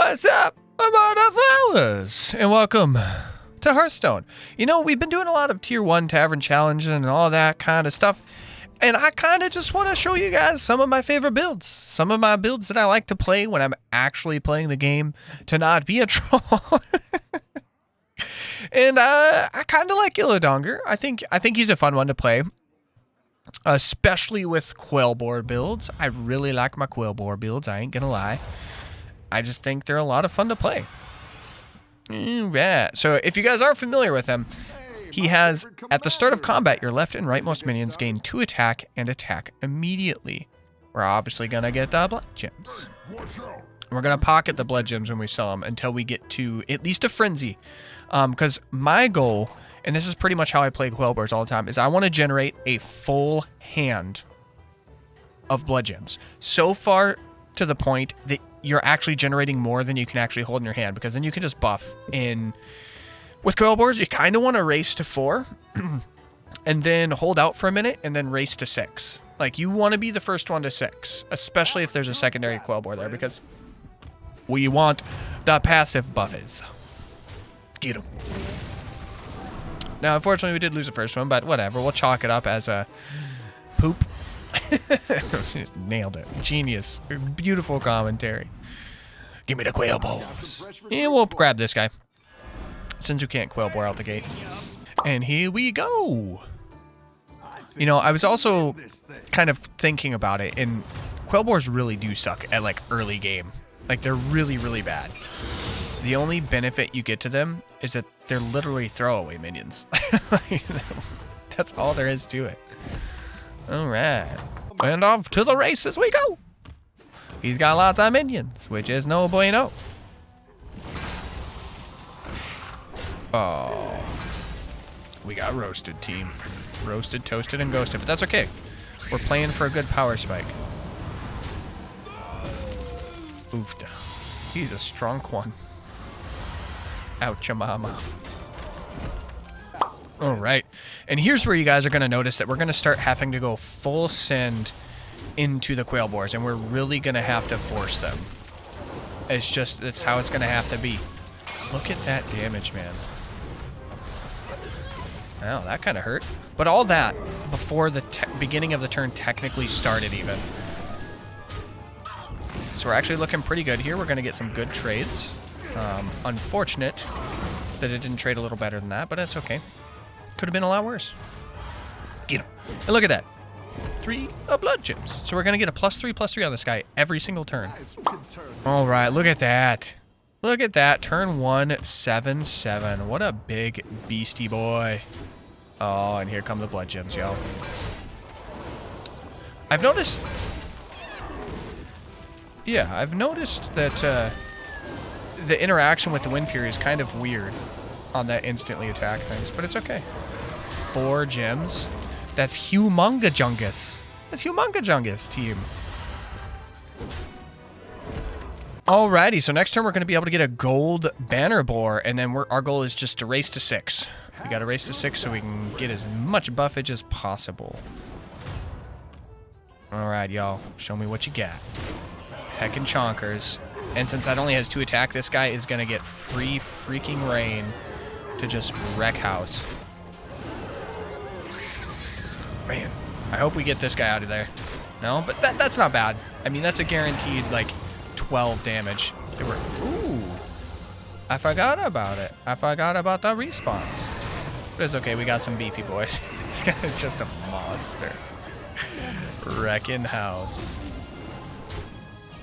What's up? I'm Flowers, and welcome to Hearthstone. You know, we've been doing a lot of Tier 1 Tavern Challenges and all that kind of stuff, and I kind of just want to show you guys some of my favorite builds. Some of my builds that I like to play when I'm actually playing the game to not be a troll. And I kind of like Illidonger. I think he's a fun one to play, especially with QUILBOARS builds. I really like my QUILBOARS builds, I ain't gonna lie. I just think they're a lot of fun to play. Yeah. So if you guys aren't familiar with him, he has, at the start of combat, your left and rightmost minions gain 2 attack and attack immediately. We're obviously going to get the blood gems. We're going to pocket the blood gems when we sell them until we get to at least a frenzy. Because my goal, and this is pretty much how I play QUILBOARS all the time, is I want to generate a full hand of blood gems. So far to the point that you're actually generating more than you can actually hold in your hand, because then you can just buff. In with QUILBOARS, you kind of want to race to 4 and then hold out for a minute and then race to 6. Like, you want to be the first one to 6, especially if there's a secondary QUILBOARS there, because we want the passive buffers. Get them. Now, unfortunately, we did lose the first one, but whatever. We'll chalk it up as a poop. Nailed it. Genius. Beautiful commentary. Give me the QUILBOARS. And we'll grab this guy, since we can't QUILBOARS out the gate. And here we go. You know, I was also kind of thinking about it, and QUILBOARS really do suck at, like, early game. Like, they're really, really bad. The only benefit you get to them is that they're literally throwaway minions. That's all there is to it. Alright. And off to the races we go. He's got lots of minions, which is no bueno. Oh. We got roasted, team. Roasted, toasted, and ghosted, but that's okay. We're playing for a good power spike. Oofta. He's a strong one. Oucha mama. Alright, and here's where you guys are going to notice that we're going to start having to go full send into the QUILBOARS, and we're really going to have to force them. It's how it's going to have to be. Look at that damage, man. Oh, that kind of hurt. But all that before the beginning of the turn technically started even. So we're actually looking pretty good here. We're going to get some good trades. Unfortunate that it didn't trade a little better than that, but that's okay. Could have been a lot worse. Get him. And look at that. 3 blood gems. So we're going to get a +3/+3 on this guy every single turn. All right, look at that. Look at that. Turn 1, 7/7. What a big beastie boy. Oh, and here come the blood gems, yo. I've noticed... Yeah, I've noticed that the interaction with the Wind Fury is kind of weird on that instantly attack things, but it's okay. 4 gems. That's humongajungus. That's humongajungus, team. Alrighty, so next turn we're going to be able to get a gold banner boar, and then our goal is just to race to 6. We got to race to 6 so we can get as much buffage as possible. Alright, y'all. Show me what you got. Heckin' chonkers. And since that only has 2 attack, this guy is going to get free freaking reign to just wreck house. Man, I hope we get this guy out of there. No, but that's not bad. I mean, that's a guaranteed, like, 12 damage. Ooh. I forgot about it. I forgot about the respawns. But it's okay, we got some beefy boys. This guy is just a monster. Wrecking house.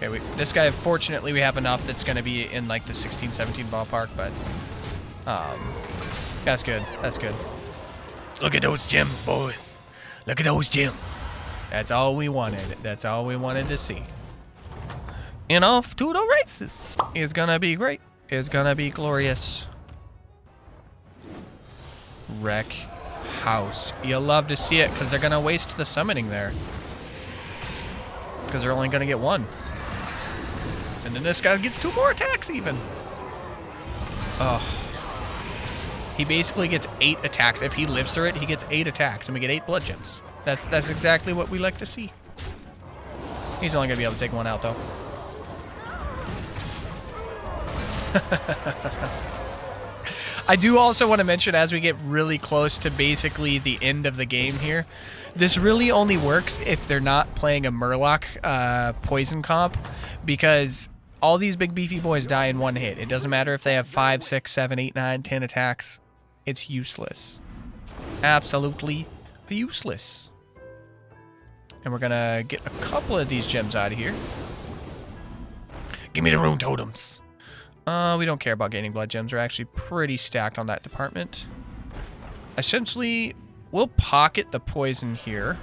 Okay, this guy, fortunately, we have enough that's going to be in, like, the 16-17 ballpark, but... that's good. That's good. Look at those gems, boys. Look at those gems. That's all we wanted. That's all we wanted to see. And off to the races. It's gonna be great. It's gonna be glorious. Wreck house. You'll love to see it, because they're gonna waste the summoning there. Because they're only gonna get 1. And then this guy gets 2 more attacks even. Oh. He basically gets 8 attacks. If he lives through it, he gets 8 attacks, and we get 8 blood gems. That's exactly what we like to see. He's only going to be able to take 1 out, though. I do also want to mention, as we get really close to basically the end of the game here, this really only works if they're not playing a Murloc poison comp, because all these big beefy boys die in one hit. It doesn't matter if they have 5, 6, 7, 8, 9, 10 attacks. It's useless. Absolutely useless. And we're going to get a couple of these gems out of here. Give me the rune totems. We don't care about gaining blood gems. We're actually pretty stacked on that department. Essentially, we'll pocket the poison here,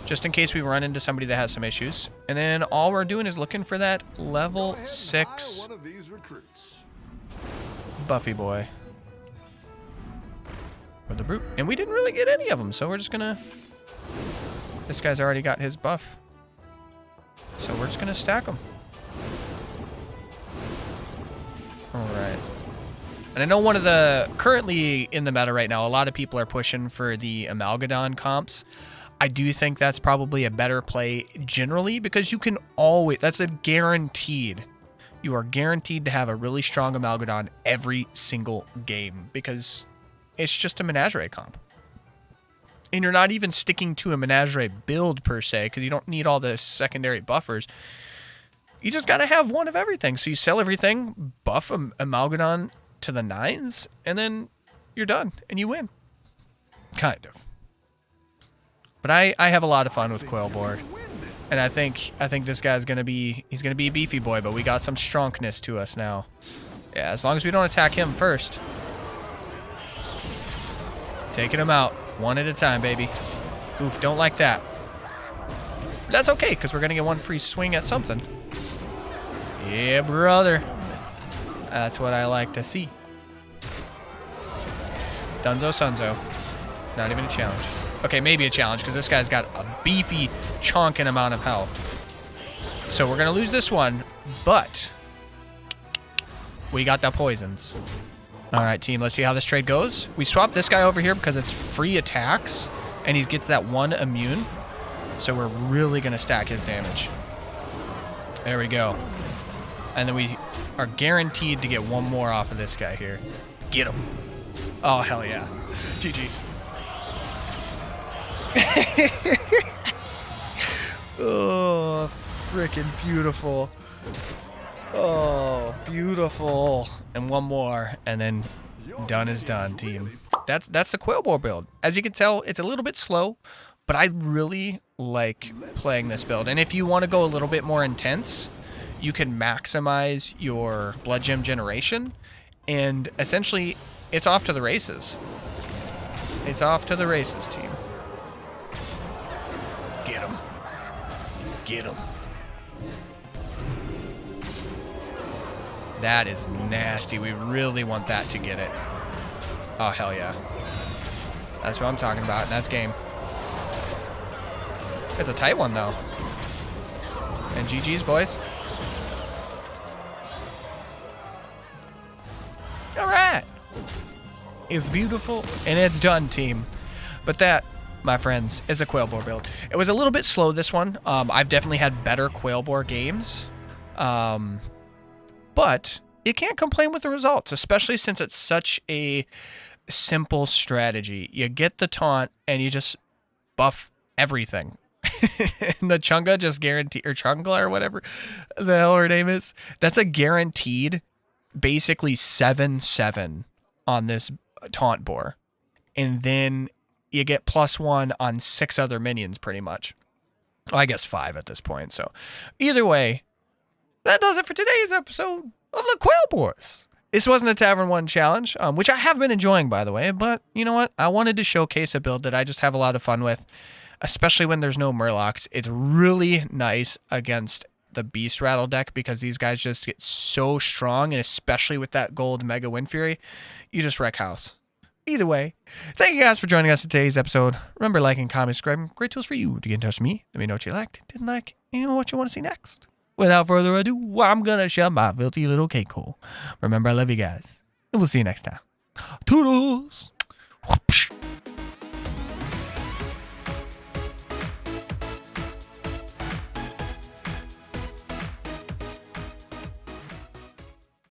just in case we run into somebody that has some issues. And then all we're doing is looking for that level 6 Buffy boy. Or the brute. And we didn't really get any of them, so we're just gonna... This guy's already got his buff. So we're just gonna stack them. Alright. And I know one of the... Currently in the meta right now, a lot of people are pushing for the Amalgadon comps. I do think that's probably a better play generally, because you can always... That's a guaranteed. You are guaranteed to have a really strong Amalgadon every single game, because it's just a Menagerie comp. And you're not even sticking to a Menagerie build per se, because you don't need all the secondary buffers. You just got to have one of everything. So you sell everything, buff Amalgadon to the 9s, and then you're done, and you win. Kind of. But I have a lot of fun with QUILBOARS. And I think this guy's going to be... He's going to be a beefy boy, but we got some strongness to us now. Yeah, as long as we don't attack him first. Taking him out. One at a time, baby. Oof, don't like that. But that's okay, because we're going to get one free swing at something. Yeah, brother. That's what I like to see. Dunzo Sunzo. Not even a challenge. Okay, maybe a challenge, because this guy's got a beefy, chonking amount of health. So we're going to lose this one, but we got the poisons. All right, team, let's see how this trade goes. We swapped this guy over here because it's free attacks, and he gets that 1 immune. So we're really going to stack his damage. There we go. And then we are guaranteed to get one more off of this guy here. Get him. Oh, hell yeah. GG. Oh, freaking beautiful. Oh, beautiful. And one more, and then done is done, team. That's the QUILBOARS build. As you can tell, it's a little bit slow, but I really like playing this build. And if you want to go a little bit more intense, you can maximize your blood gem generation, and essentially, it's off to the races. It's off to the races, team. Get him. Get him. That is nasty. We really want that to get it. Oh, hell yeah. That's what I'm talking about, and that's game. It's a tight one, though. And GG's, boys. All right. It's beautiful, and it's done, team. But that, my friends, is a QUILBOARS build. It was a little bit slow, this one. I've definitely had better QUILBOARS games. But you can't complain with the results, especially since it's such a simple strategy. You get the taunt, and you just buff everything. And the Chunga just guaranteed, or Chungla, or whatever the hell her name is, that's a guaranteed basically 7/7 on this taunt boar. And then you get +1 on 6 other minions, pretty much. Well, I guess 5 at this point. So either way, that does it for today's episode of the QUILBOARS. This wasn't a Tavern 1 challenge, which I have been enjoying, by the way. But you know what? I wanted to showcase a build that I just have a lot of fun with, especially when there's no Murlocs. It's really nice against the Beast Rattle deck, because these guys just get so strong, and especially with that gold Mega Wind Fury, you just wreck house. Either way, thank you guys for joining us in today's episode. Remember, liking, commenting, subscribing. Great tools for you to get in touch with me. Let me know what you liked, didn't like, and what you want to see next. Without further ado, I'm going to shove my filthy little cake hole. Remember, I love you guys, and we'll see you next time. Toodles! Whoopsh.